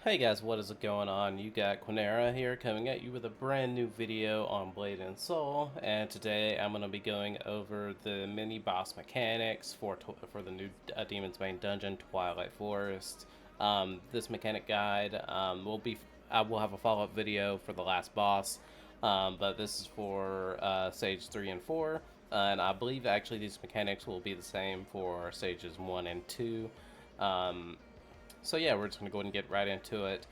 Hey guys, what is going on? You got Quinera here coming at you with a brand new video on Blade and Soul, and today I'm going to be going over the mini boss mechanics for the new Demon's Bane dungeon, Twilight Forest. This mechanic guide I will have a follow-up video for the last boss, but this is for stage 3 and 4, and I believe actually these mechanics will be the same for stages 1 and 2. So yeah, we're just going to go ahead and get right into it.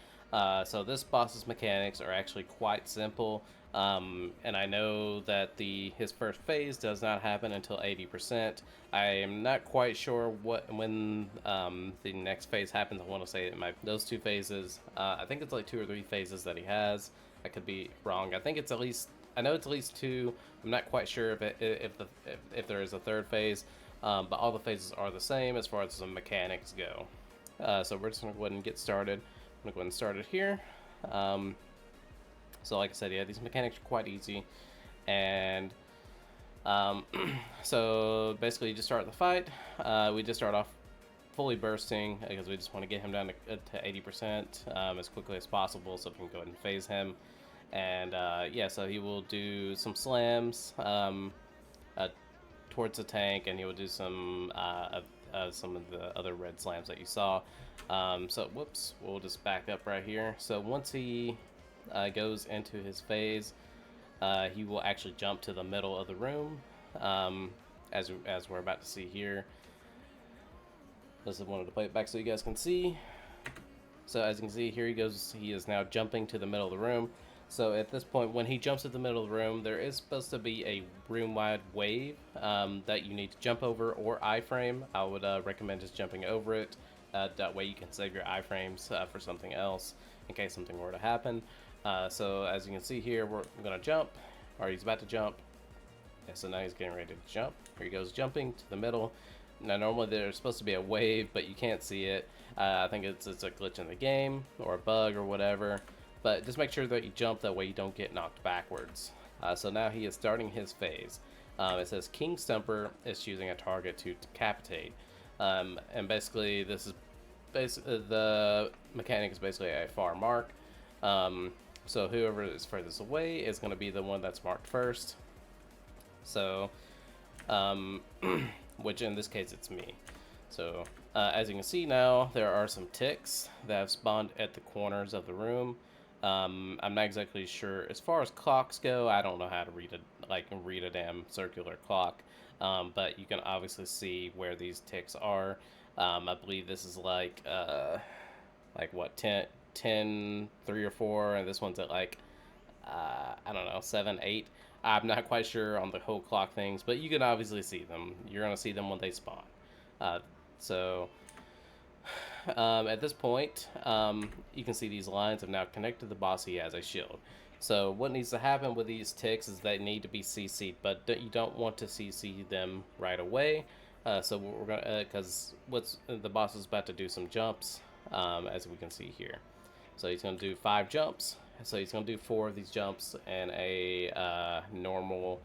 So this boss's mechanics are actually quite simple, and I know that his first phase does not happen until 80%. I am not quite sure when the next phase happens. I want to say those two phases. I think it's like 2 or 3 phases that he has. I could be wrong. I think it's at least. I know it's at least 2. I'm not quite sure if there is a third phase, but all the phases are the same as far as the mechanics go. So we're just going to go ahead and get started. I'm going to go ahead and start it here. So like I said, yeah, these mechanics are quite easy. And so basically you just start the fight. We just start off fully bursting because we just want to get him down to 80% as quickly as possible so we can go ahead and phase him. And yeah, so he will do some slams towards the tank, and he will do some of the other red slams that you saw. So whoops, we'll just back up right here. So once he goes into his phase, he will actually jump to the middle of the room, as we're about to see here. Just wanted to play it back so you guys can see. So as you can see, here he goes. He is now jumping to the middle of the room. So at this point, when he jumps to the middle of the room, there is supposed to be a room-wide wave that you need to jump over or iframe. I would recommend just jumping over it. That way you can save your iframes for something else in case something were to happen. So as you can see here, we're going to jump, or he's about to jump. Yeah, so now he's getting ready to jump. Here he goes, jumping to the middle. Now normally there's supposed to be a wave, but you can't see it. I think it's a glitch in the game, or a bug, or whatever. But just make sure that you jump, that way you don't get knocked backwards. So now he is starting his phase. It says King Stumper is choosing a target to decapitate. And basically this is the mechanic is basically a far mark. So whoever is furthest away is going to be the one that's marked first. So, which in this case it's me. So as you can see now, there are some ticks that have spawned at the corners of the room. I'm not exactly sure as far as clocks go. I don't know how to read a damn circular clock, but you can obviously see where these ticks are. I believe this is like what, 10, 3 or 4, and this one's at like I don't know, 7, 8. I'm not quite sure on the whole clock things, but you can obviously see them. You're gonna see them when they spawn. So at this point, you can see these lines have now connected to the boss. He has a shield. So what needs to happen with these ticks is they need to be CC'd, but you don't want to CC them right away. So we're gonna, because the boss is about to do some jumps, as we can see here. So he's gonna do 5 jumps. So he's gonna do 4 of these jumps in a normal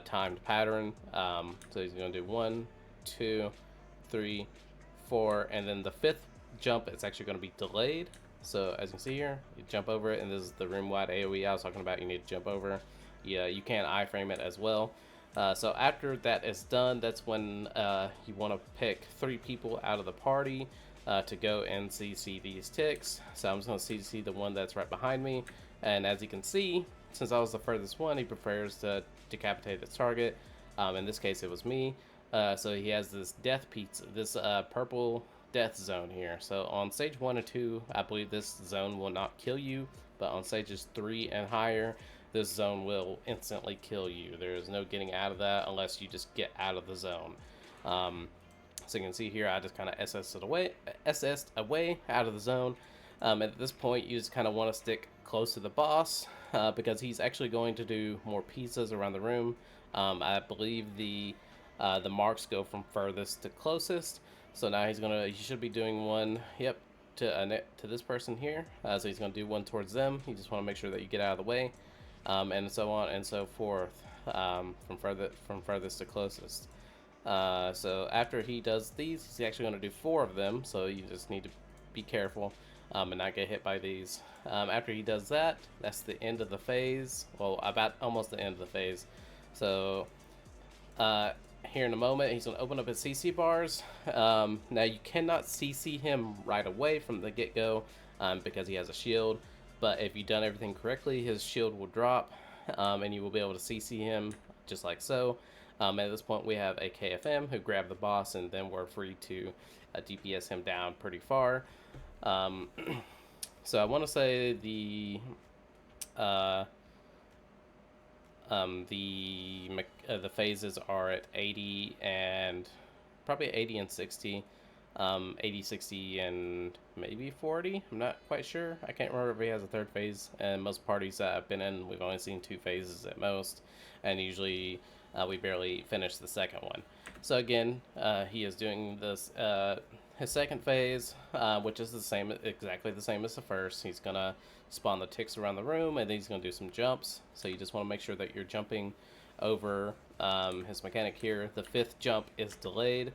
timed pattern. So he's gonna do 1, 2, 3, 4, and then the 5th jump is actually going to be delayed. So as you can see here, you jump over it, and this is the room-wide AoE I was talking about. You need to jump over. Yeah, you can iframe it as well. So after that is done, that's when you want to pick 3 people out of the party to go and CC these ticks. So I'm just going to CC the one that's right behind me, and as you can see, since I was the furthest one, he prefers to decapitate his target. In this case, it was me. So he has this death pizza, this purple death zone here. So on stage 1 and 2, I believe this zone will not kill you, but on stages 3 and higher, this zone will instantly kill you. There is no getting out of that unless you just get out of the zone. So you can see here, I just kind of SS'd away out of the zone. At this point, you just kind of want to stick close to the boss because he's actually going to do more pizzas around the room. I believe the marks go from furthest to closest. So now he should be doing one, yep, to this person here. So he's gonna do one towards them. You just want to make sure that you get out of the way, and so on and so forth, from furthest to closest. So after he does these, he's actually gonna do 4 of them. So you just need to be careful and not get hit by these. After he does that, that's the end of the phase. Well, about almost the end of the phase. So uh, here in a moment, he's going to open up his CC bars. Now you cannot CC him right away from the get-go because he has a shield. But if you've done everything correctly, his shield will drop and you will be able to CC him just like so. At this point, we have a KFM who grabbed the boss, and then we're free to DPS him down pretty far. So I want to say uh, the phases are at 80 and probably 80 and 60. 80, 60, and maybe 40. I'm not quite sure. I can't remember if he has a third phase. And most parties that I've been in, we've only seen 2 phases at most. And usually we barely finish the second one. So again, he is doing this his second phase, which is exactly the same as the first. He's gonna spawn the ticks around the room, and then he's gonna do some jumps. So you just want to make sure that you're jumping over his mechanic here. The 5th jump is delayed.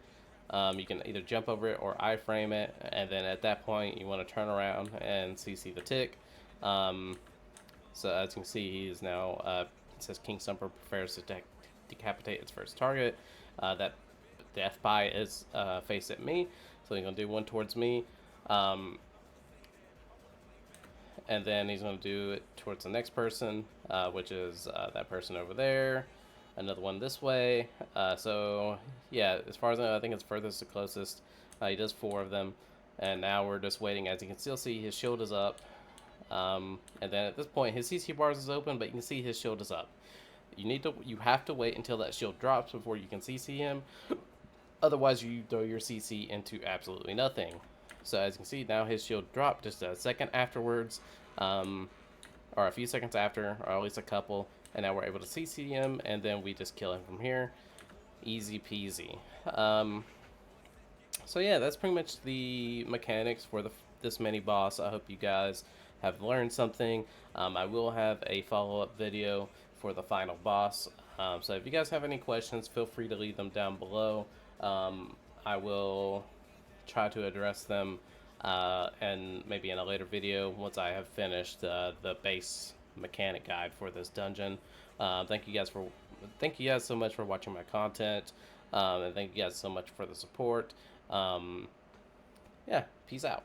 You can either jump over it or iframe it, and then at that point you want to turn around and CC the tick. So as you can see, he is now, it says King Stumper prepares to decapitate its first target. That death pie is faced at me, so he's going to do one towards me. And then he's going to do it towards the next person, which is that person over there. Another one this way. So yeah, as far as I know, I think it's furthest to closest. He does 4 of them, and now we're just waiting. As you can still see, his shield is up, and then at this point his CC bars is open, but you can see his shield is up. You have to wait until that shield drops before you can CC him. Otherwise, you throw your CC into absolutely nothing. So as you can see, now his shield dropped just a second afterwards, or a few seconds after, or at least a couple. And now we're able to CC him, and then we just kill him from here. Easy peasy. So yeah, that's pretty much the mechanics for this mini boss. I hope you guys have learned something. I will have a follow-up video for the final boss. So if you guys have any questions, feel free to leave them down below. I will try to address them and maybe in a later video once I have finished the base mechanic guide for this dungeon. Thank you guys so much for watching my content, and thank you guys so much for the support. Yeah, peace out.